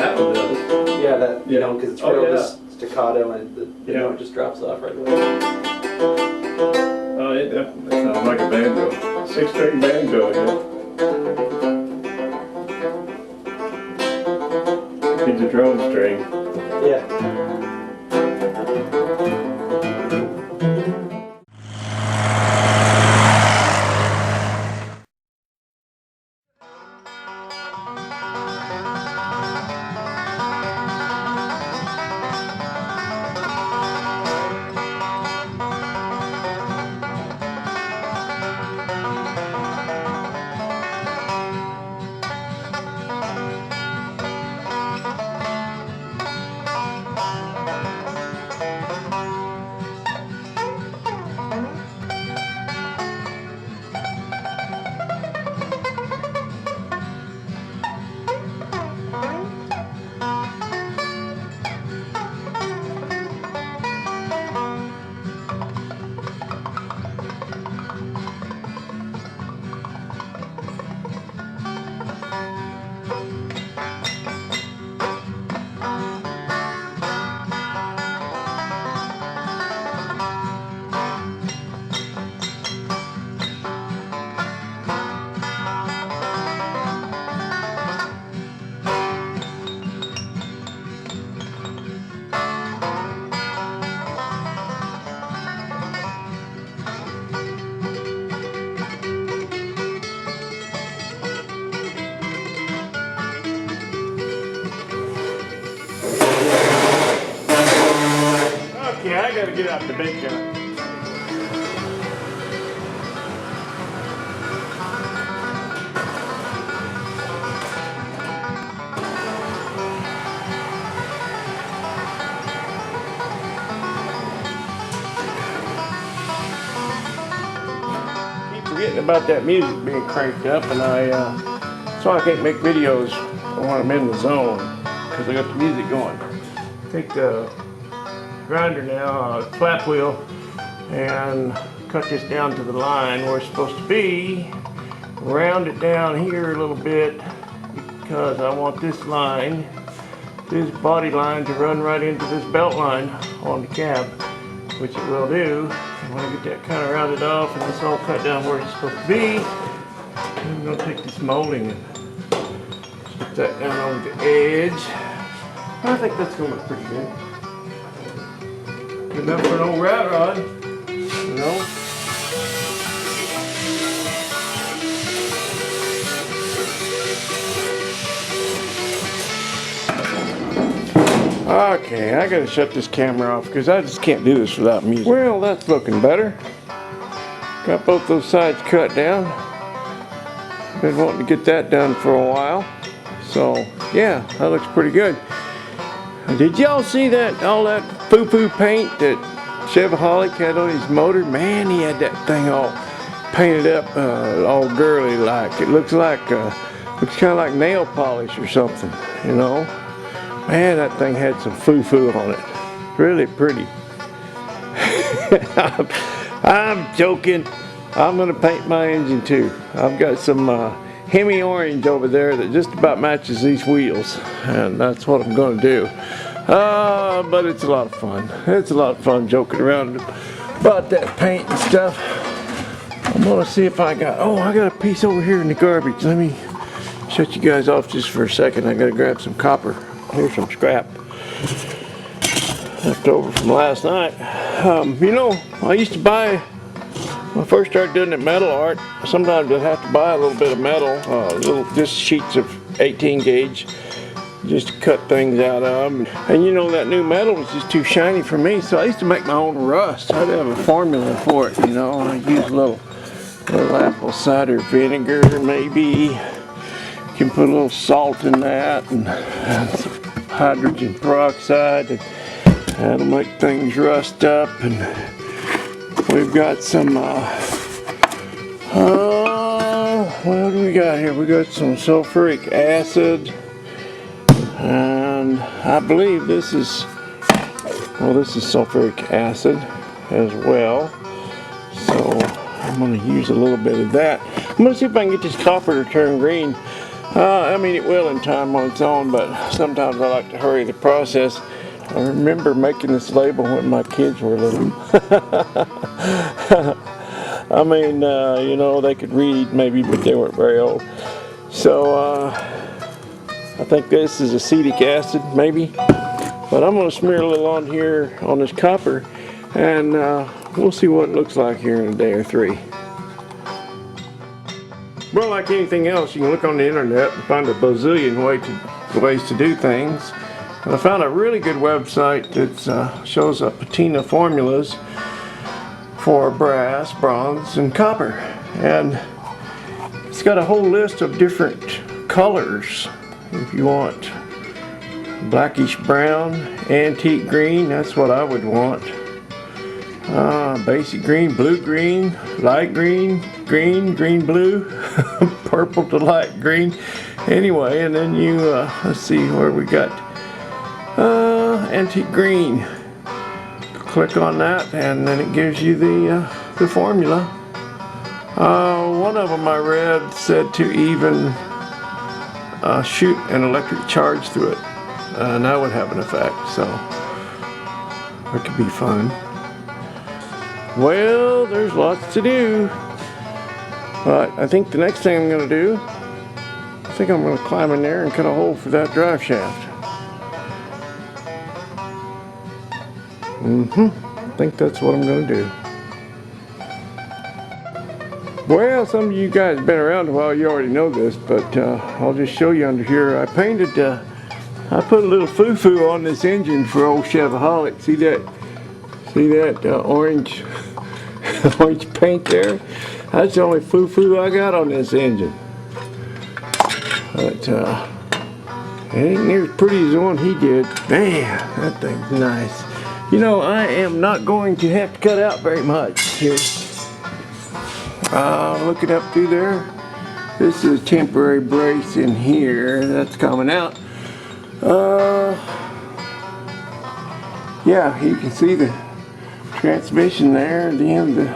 that one does. Yeah, that, you know, because it's real staccato and the note just drops off right away. Oh, it definitely sounds like a banjo. 6-string banjo, yeah. It's a drone string. Yeah. Okay, I gotta get out the big gun. Keep forgetting about that music being cranked up, and so I can't make videos when I'm in the zone because I got the music going. Take the grinder now, flap wheel, and cut this down to the line where it's supposed to be. Round it down here a little bit because I want this line, this body line, to run right into this belt line on the cab, which it will do. And when I get that kind of rounded off and it's all cut down where it's supposed to be, I'm going to take this molding and stick that down on the edge. I think that's going to look pretty good. Good enough for an old rat rod, you know. Okay, I gotta shut this camera off because I just can't do this without music. Well, that's looking better. Got both those sides cut down. Been wanting to get that done for a while. So, yeah, that looks pretty good. Did y'all see that, all that foo-foo paint that Chevaholic had on his motor? Man, he had that thing all painted up, all girly like. It looks like, looks kind of like nail polish or something, you know? Man, that thing had some foo-foo on it. Really pretty. I'm joking. I'm gonna paint my engine too. I've got some Hemi orange over there that just about matches these wheels, and that's what I'm gonna do. But it's a lot of fun. It's a lot of fun joking around about that paint and stuff. I'm gonna see if I got a piece over here in the garbage. Let me shut you guys off just for a second. I gotta grab some copper. Here's some scrap left over from last night. You know, I used to buy, when I first started doing the metal art, sometimes I'd have to buy a little bit of metal, just sheets of 18 gauge, just to cut things out of them. And you know, that new metal was just too shiny for me, so I used to make my own rust. I'd have a formula for it, you know. I'd use a little apple cider vinegar, maybe. You can put a little salt in that, and some hydrogen peroxide, and that'll make things rust up. And we've got some, what do we got here? We got some sulfuric acid, and I believe this is sulfuric acid as well. So I'm going to use a little bit of that. I'm going to see if I can get this copper to turn green. I mean, it will in time on its own, but sometimes I like to hurry the process. I remember making this label when my kids were little. I mean, you know, they could read maybe, but they weren't very old. So I think this is acetic acid, maybe. But I'm going to smear a little on here on this copper, and we'll see what it looks like here in a day or three. Well, like anything else, you can look on the internet and find a bazillion ways to do things. And I found a really good website that shows patina formulas for brass, bronze, and copper. And it's got a whole list of different colors. If you want blackish brown, antique green, that's what I would want. Basic green, blue green, light green, green blue, purple to light green. Anyway, and then you, let's see where we got antique green. Click on that and then it gives you the formula. One of them I read said to even shoot an electric charge through it, and that would have an effect, so it could be fun. Well, there's lots to do, but I think the next thing I'm going to do, I think I'm going to climb in there and cut a hole for that drive shaft. I think that's what I'm going to do. Well, some of you guys have been around a while, you already know this, but I'll just show you under here. I painted, I put a little foo-foo on this engine for old Chevaholic. See that? See that orange, orange paint there? That's the only foo-foo I got on this engine. But it ain't near as pretty as the one he did. Man, that thing's nice. You know, I am not going to have to cut out very much here. Looking up through there, this is a temporary brace in here that's coming out. Yeah, you can see the transmission there at the end of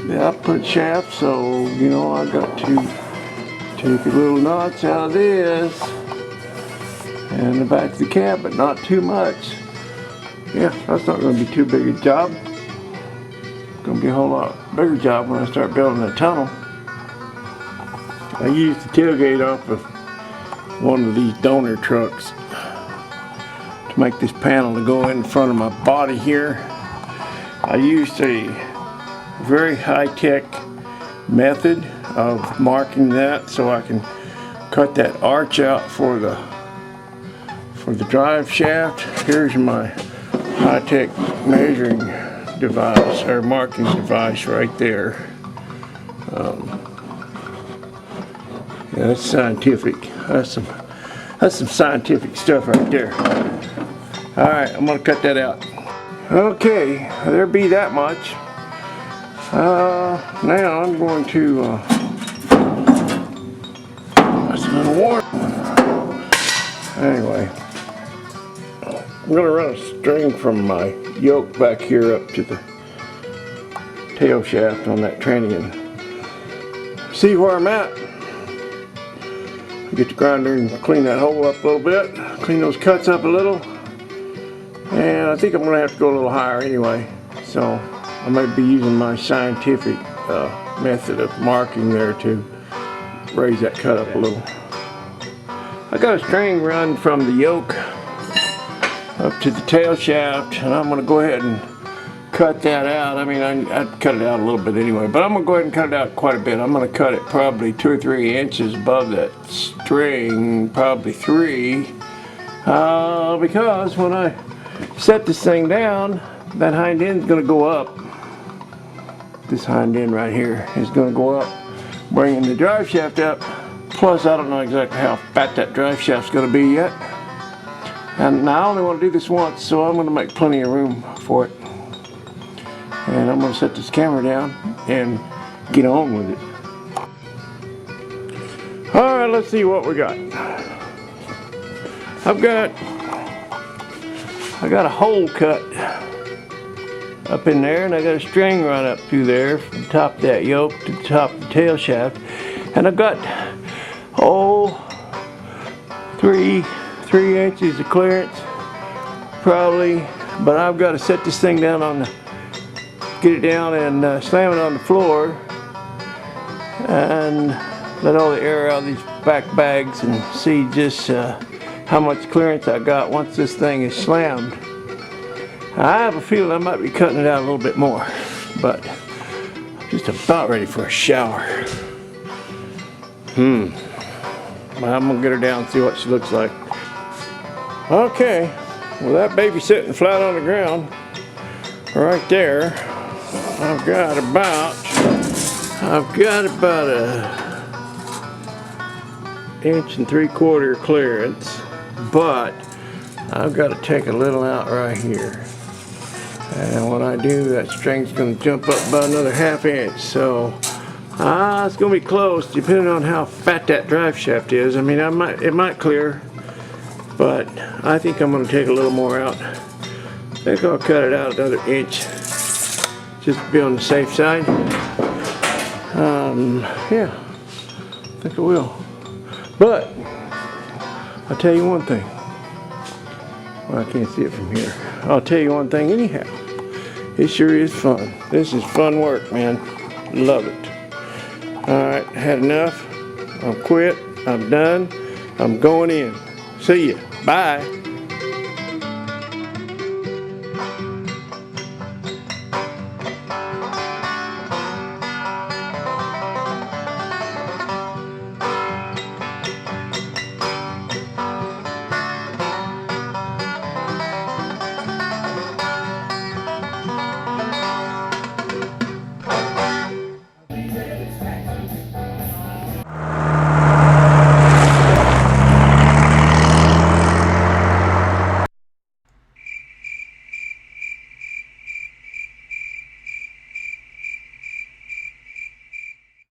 the output shaft, so you know I got to take a little notch out of this and the back of the cab, but not too much. Yeah, that's not going to be too big a job. It's going to be a whole lot bigger job when I start building a tunnel. I used the tailgate off of one of these donor trucks to make this panel to go in front of my body here. I used a very high-tech method of marking that so I can cut that arch out for the drive shaft. Here's my high-tech measuring device or marking device right there. Yeah, that's scientific. That's some scientific stuff right there. All right, I'm gonna cut that out. Okay, there be that much. Now I'm going to. That's a little warm. Anyway, I'm gonna run a string from my yoke back here up to the tail shaft on that tranny and see where I'm at. Get the grinder and clean that hole up a little bit, clean those cuts up a little, and I think I'm going to have to go a little higher anyway, so I might be using my scientific method of marking there to raise that cut up a little. I got a string run from the yoke up to the tail shaft, and I'm going to go ahead and cut that out. I mean, I'd cut it out a little bit anyway, but I'm going to go ahead and cut it out quite a bit. I'm going to cut it probably 2 or 3 inches above that string, probably 3, because when I set this thing down, that hind end is going to go up. This hind end right here is going to go up, bringing the drive shaft up. Plus, I don't know exactly how fat that drive shaft's going to be yet. And I only want to do this once, so I'm going to make plenty of room for it. And I'm going to set this camera down and get on with it. Alright, let's see what we got. I got a hole cut up in there, and I got a string run up through there from the top of that yoke to the top of the tail shaft. And I've got, 3 inches of clearance, probably. But I've got to set this thing down on the, get it down and slam it on the floor, and let all the air out of these back bags and see just how much clearance I got once this thing is slammed. I have a feeling I might be cutting it out a little bit more, but I'm just about ready for a shower. Well, I'm gonna get her down and see what she looks like. Okay, well, that baby sitting flat on the ground right there. I've got about a 1.75 inch clearance, but I've got to take a little out right here. And when I do, that string's going to jump up about another 1/2 inch. So it's going to be close, depending on how fat that drive shaft is. I mean, it might clear, but I think I'm going to take a little more out. I think I'll cut it out another inch, just to be on the safe side. Yeah, I think I will. But I'll tell you one thing. Well, I can't see it from here. I'll tell you one thing anyhow. It sure is fun. This is fun work, man. Love it. Alright, had enough. I'm quit. I'm done. I'm going in. See ya. Bye.